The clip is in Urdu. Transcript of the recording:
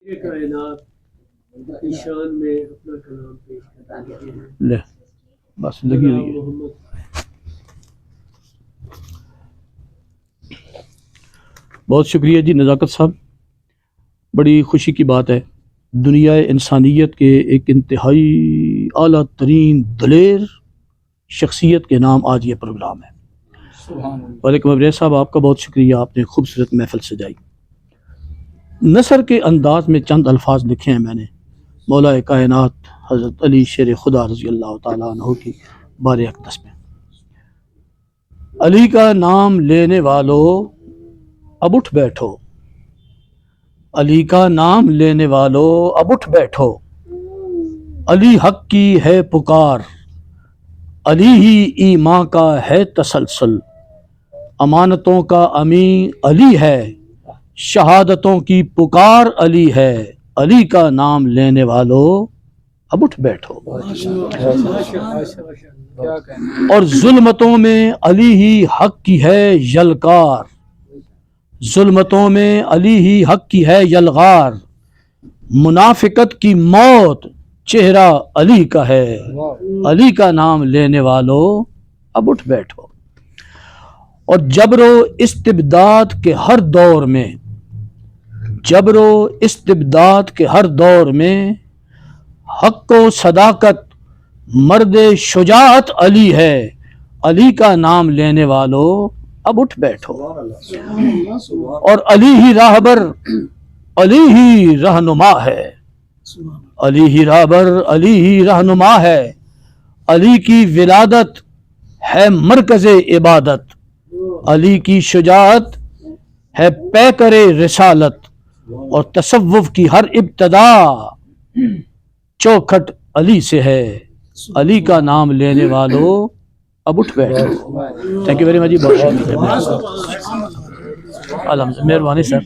کائنات کی شان میں اپنا کلام پیش کرتے ہیں. لے بس لگی ہوئی ہے. محمد بہت شکریہ جی نزاکت صاحب. بڑی خوشی کی بات ہے، دنیا انسانیت کے ایک انتہائی اعلیٰ ترین دلیر شخصیت کے نام آج یہ پروگرام ہے. وعلیکم ابریز صاحب، آپ کا بہت شکریہ، آپ نے خوبصورت محفل سجائی. نثر کے انداز میں چند الفاظ لکھے ہیں میں نے مولا کائنات حضرت علی شیر خدا رضی اللہ تعالیٰ عنہ کی بار اقدس میں. علی کا نام لینے والوں اب اٹھ بیٹھو، علی کا نام لینے والوں اب اٹھ بیٹھو، علی حق کی ہے پکار، علی ہی ایمان کا ہے تسلسل، امانتوں کا امین علی ہے، شہادتوں کی پکار علی ہے، علی کا نام لینے والوں اب اٹھ بیٹھو. اور ظلمتوں میں علی ہی حق کی ہے یلغار، ظلمتوں میں علی ہی حق کی ہے یلغار، منافقت کی موت چہرہ علی کا ہے، علی کا نام لینے والوں اب اٹھ بیٹھو. اور جبر و استبداد کے ہر دور میں، جبر و استبداد کے ہر دور میں حق و صداقت مرد شجاعت علی ہے، علی کا نام لینے والوں اب اٹھ بیٹھو. اور علی ہی راہبر علی ہی رہنما ہے، علی ہی راہبر علی ہی رہنما ہے، علی کی ولادت ہے مرکز عبادت، علی کی شجاعت ہے پیکر رسالت، اور تصوف کی ہر ابتدا چوکھٹ علی سے ہے، علی کا نام لینے والوں اب اٹھ بیٹھو. تھینک یو ویری مچ جی، بہت شکریہ. الحمد مہربانی سر.